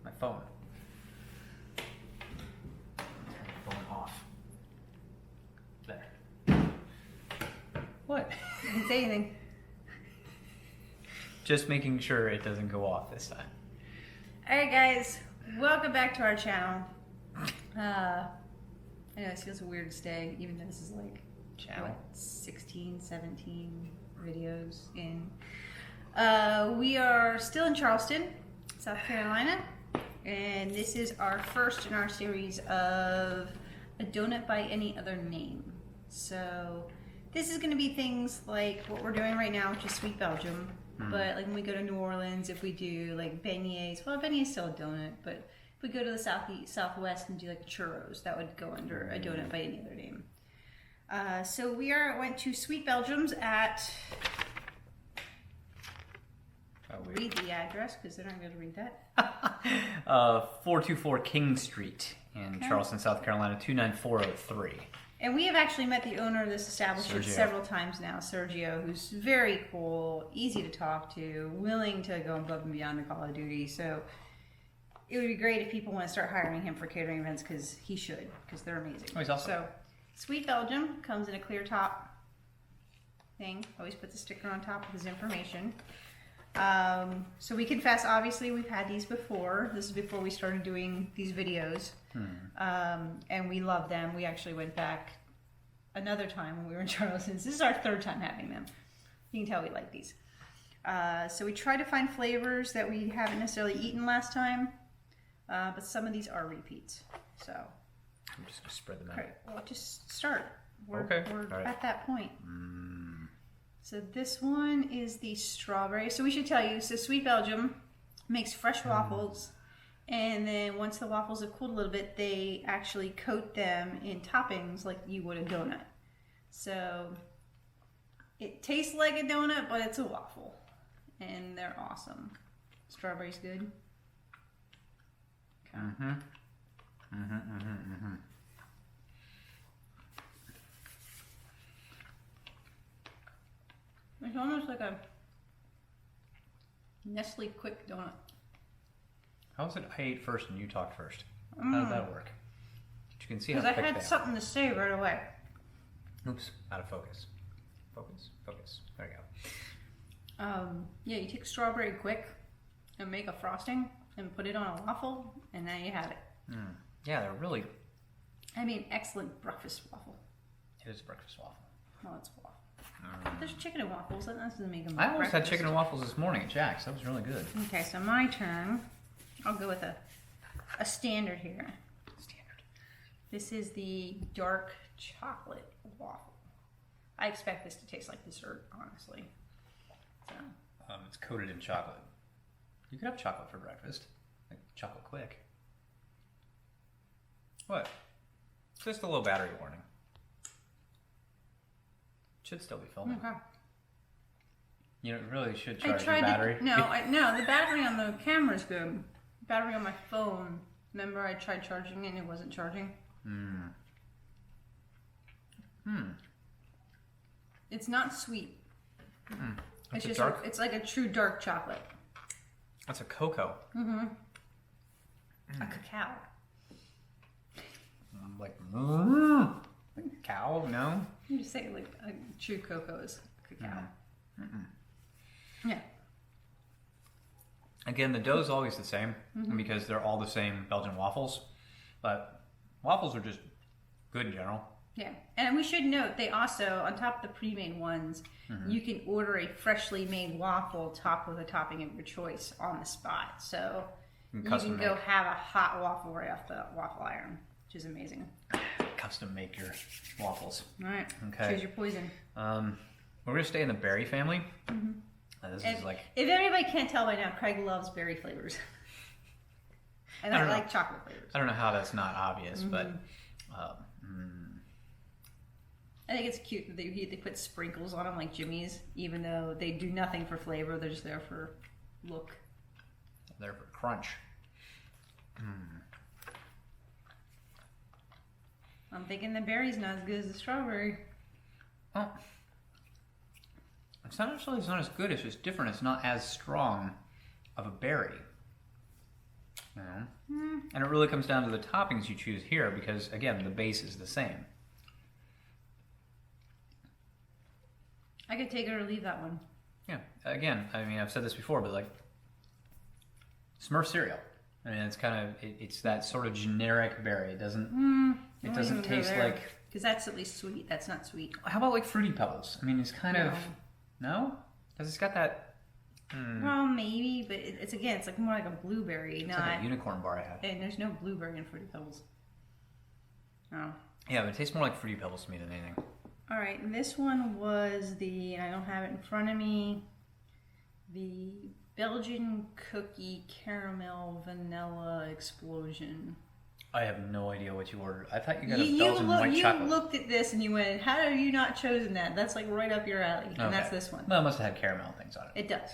My phone. Phone off. There. What? I didn't say anything. Just making sure it doesn't go off this time. Alright guys, welcome back to our channel. I know it feels weird to say, even though this is like, what, 16, 17 videos in. We are still in Charleston, South Carolina, and this is our first in our series of a donut by any other name. So this is going to be things like what we're doing right now, which is Sweet Belgium. But like when we go to New Orleans, if we do like beignets, well, beignet is still a donut, but if we go to the southwest and do like churros, that would go under a donut by any other name. So we went to Sweet Belgium's at, read the address because they're not going to read that. 424 King Street in Charleston, South Carolina, 29403. And we have actually met the owner of this establishment Sergio. several times now, Sergio, who's very cool, easy to talk to, willing to go above and beyond the call of duty. So it would be great if people want to start hiring him for catering events, because he should, because they're amazing. Oh, he's awesome. So Sweet Belgium comes in a clear top thing. Always put the sticker on top with his information. So we confess, obviously, we've had these before. This is before we started doing these videos. And we love them. We actually went back another time when we were in Charleston. This is our third time having them. You can tell we like these. So we try to find flavors that we haven't necessarily eaten last time, but some of these are repeats. So I'm just going to spread them out. okay, well, just start. We're right. at that point. So this one is the strawberry. So we should tell you, so Sweet Belgium makes fresh waffles, and then once the waffles have cooled a little bit, they actually coat them in toppings like you would a donut. So it tastes like a donut, but it's a waffle, and they're awesome. Strawberry's good. Okay. It's almost like a Nestle Quick donut. How was it I ate first and you talked first? How did that work? You can see how Because quick I had they something to say right away. are. Oops, out of focus. Focus. There you go. Yeah, you take strawberry quick and make a frosting and put it on a waffle, and now you have it. Yeah, they're really... I mean, excellent breakfast waffle. It is a breakfast waffle. Well, it's a waffle. There's chicken and waffles. That doesn't make them I almost breakfast. had chicken and waffles this morning at Jack's. That was really good. Okay, so my turn. I'll go with a standard here. Standard. This is the dark chocolate waffle. I expect this to taste like dessert, honestly. So. It's coated in chocolate. You could have chocolate for breakfast. Like chocolate quick. What? Just a low battery warning. Should still be filming. Okay. You really should charge your battery. No, the battery on the camera is good. Battery on my phone. Remember, I tried charging it and it wasn't charging. It's not sweet. It's just dark. It's like a true dark chocolate. That's a cocoa. A cacao. Like cow? No. You just say like a true cocoa is cacao. Yeah. Again, the dough's always the same because they're all the same Belgian waffles, but waffles are just good in general. Yeah, and we should note they also, on top of the pre-made ones, you can order a freshly made waffle topped with a topping of your choice on the spot. So you can go have a hot waffle right off the waffle iron, which is amazing. Custom make your waffles. All right, Okay. choose your poison. We're gonna stay in the berry family. This is like, if everybody can't tell by now, Craig loves berry flavors. And I like chocolate flavors. I don't know how that's not obvious, but I think it's cute that they put sprinkles on them like Jimmy's, even though they do nothing for flavor. They're just there for look. they're for crunch. I'm thinking the berry's not as good as the strawberry. Oh, it's not necessarily it's not as good. It's just different. It's not as strong of a berry. You know? And it really comes down to the toppings you choose here because, again, the base is the same. I could take it or leave that one. Yeah. Again, I mean, I've said this before, but like Smurf cereal. I mean, it's kind of it's that sort of generic berry. It doesn't taste like, because that's at least sweet. That's not sweet. how about like Fruity Pebbles? I mean, it's kind of no, because it's got that. Well, maybe, but it's again, it's like more like a blueberry, It's not like a unicorn bar I had. And there's no blueberry in Fruity Pebbles. Oh. Yeah, but it tastes more like Fruity Pebbles to me than anything. All right, and this one was and I don't have it in front of me, the Belgian cookie caramel vanilla explosion. I have no idea what you ordered. I thought you got a Belgian white chocolate. You looked at this and you went, how have you not chosen that? That's like right up your alley. And that's this one. Well, it must have had caramel things on it. It does.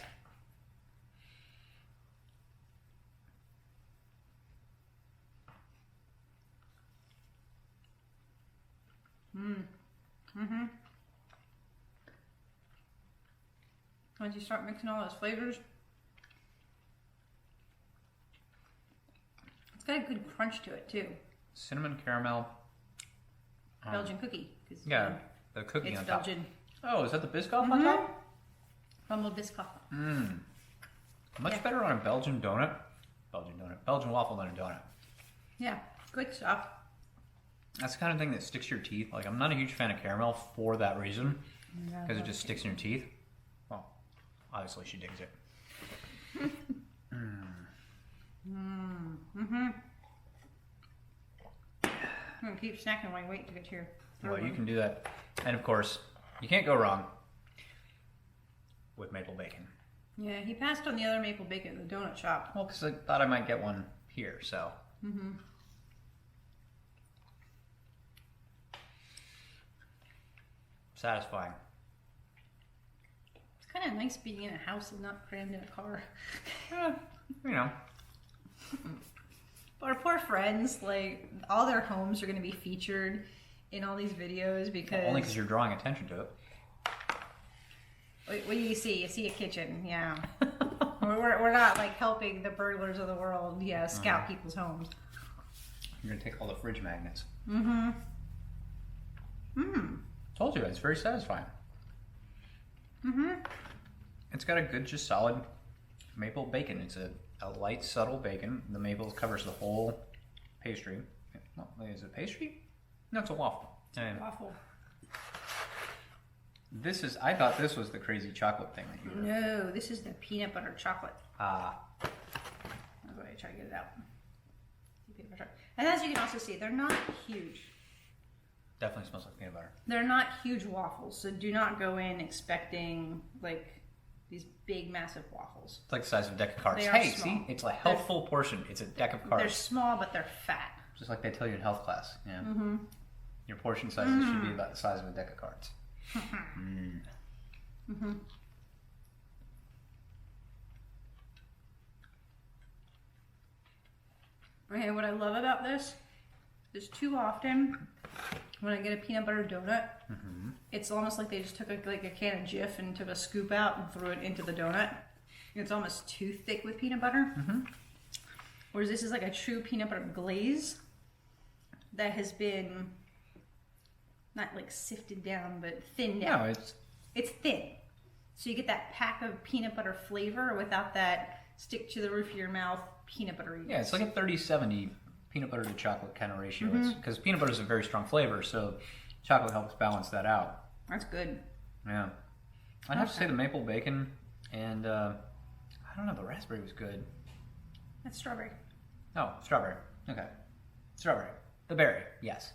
Once you start mixing all those flavors, it's got a good crunch to it too. Cinnamon caramel. Belgian cookie. Yeah, the cookie it's on top. Belgian. Oh, is that the Biscoff on top? Crumbled Biscoff. Much better on a Belgian donut. Belgian waffle than a donut. Yeah, good stuff. That's the kind of thing that sticks to your teeth. Like, I'm not a huge fan of caramel for that reason. Because it just sticks in your teeth. Well, obviously she digs it. I'm gonna keep snacking while you wait to get to your Well, you can do that. And of course, you can't go wrong with maple bacon. Yeah, he passed on the other maple bacon at the donut shop. Well, because I thought I might get one here, so. Satisfying. It's kind of nice being in a house and not crammed in a car. You know. But our poor friends, like, all their homes are going to be featured in all these videos because... Only because you're drawing attention to it. What do you see? You see a kitchen, yeah. we're not, like, helping the burglars of the world, scout people's homes. You're going to take all the fridge magnets. Told you, it's very satisfying. It's got a good, just solid maple bacon. It's a light, subtle bacon. The maple covers the whole pastry. Well, is it pastry? No, it's a waffle. Waffle. I thought this was the crazy chocolate thing that you were. No, this is the peanut butter chocolate. Ah. I'm going to try to get it out. And as you can also see, they're not huge. Definitely smells like peanut butter. They're not huge waffles, so do not go in expecting like these big, massive waffles. It's like the size of a deck of cards. They are Hey, small. see? It's a healthful portion. It's a deck of cards. They're small, but they're fat. Just like they tell you in health class. Yeah. Your portion sizes should be about the size of a deck of cards. Okay, what I love about this is too often when I get a peanut butter donut, it's almost like they just took a can of Jif and took a scoop out and threw it into the donut. It's almost too thick with peanut butter. Whereas this is like a true peanut butter glaze that has been not like sifted down, but thinned out. No, it's thin. So you get that pack of peanut butter flavor without that stick to the roof of your mouth peanut buttery. Yeah, it's like a 30-70 peanut butter to chocolate kind of ratio. Because peanut butter is a very strong flavor, so chocolate helps balance that out. That's good. Yeah. I'd have to say the maple bacon and, I don't know, the raspberry was good. That's strawberry. Oh, strawberry. Okay. Strawberry. The berry, yes.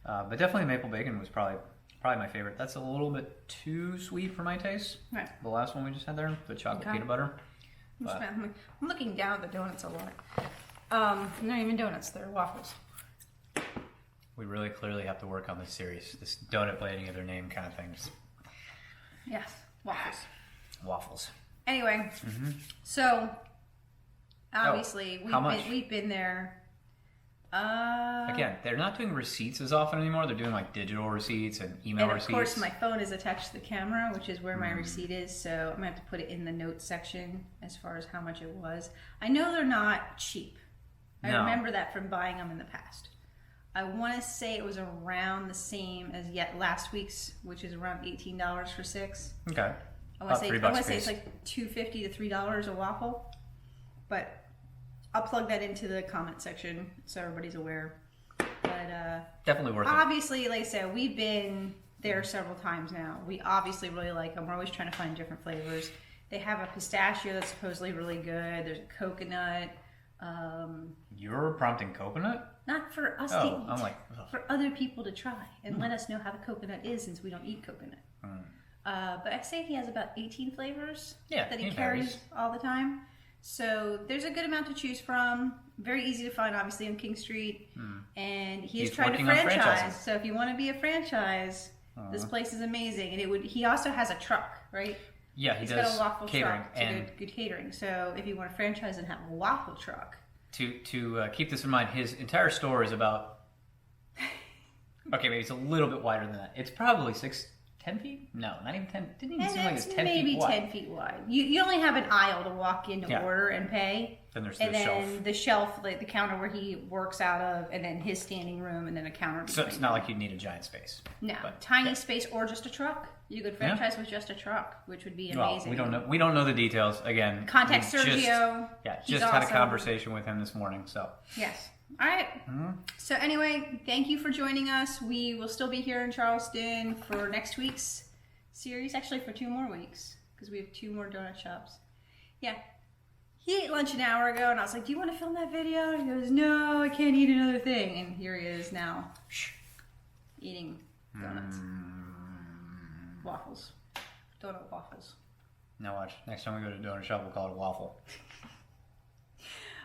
But definitely maple bacon was probably my favorite. That's a little bit too sweet for my taste. Right. The last one we just had there, the chocolate peanut butter. I'm looking down at the donuts a lot. Not even donuts, they're waffles. We really clearly have to work on this series. This donut by any other name kind of things. Yes, waffles. Waffles. Anyway, so obviously we've been there. Again, they're not doing receipts as often anymore. They're doing like digital receipts and email and of receipts. Course, my phone is attached to the camera, which is where my receipt is. So I'm gonna have to put it in the notes section as far as how much it was. I know they're not cheap. I No. remember that from buying them in the past. I want to say it was around the same as yet last week's, which is around $18 for 6. Okay. I want About to say $3 it's like $2.50 to $3 a waffle, but I'll plug that into the comment section so everybody's aware. But Definitely worth it. obviously, like I said, we've been there several times now. We obviously really like them. We're always trying to find different flavors. They have a pistachio that's supposedly really good. There's a coconut. You're prompting coconut? Not for us Oh, to eat. I'm like, ugh. For other people to try and let us know how the coconut is, since we don't eat coconut. But I say he has about 18 flavors that he carries varies. all the time. So there's a good amount to choose from. Very easy to find, obviously, on King Street. And he's trying to working on franchise. franchises. So if you want to be a franchise, this place is amazing. And he also has a truck, right? Yeah, he He's does got a waffle catering. truck to good catering. So if you want to franchise and have a waffle truck. To keep this in mind, his entire store is about, okay, maybe it's a little bit wider than that. It's probably 10 feet? No, not even 10. Didn't even And seem like it's it's 10 maybe feet wide. 10 feet wide. You only have an aisle to walk in to order and pay. Then there's And the then shelf. the shelf, like the counter where he works out of, and then his standing room, and then a counter. So it's between not them. like you need a giant space. No, But, tiny yeah. space or just a truck. You could franchise with just a truck, which would be Well, amazing. we don't know the details. Again, Contact we Sergio. Just He's had a awesome. conversation with him this morning. So Yes. All right. So anyway, thank you for joining us. We will still be here in Charleston for next week's series. Actually, for 2 more weeks, because we have 2 more donut shops. Yeah. He ate lunch an hour ago, and I was like, do you want to film that video? And he goes, no, I can't eat another thing. And here he is now, eating donuts. Waffles. Donut waffles. now watch. Next time we go to a donut shop, we'll call it a waffle.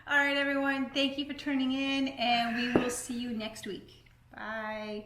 All right, everyone. Thank you for tuning in, and we will see you next week. Bye.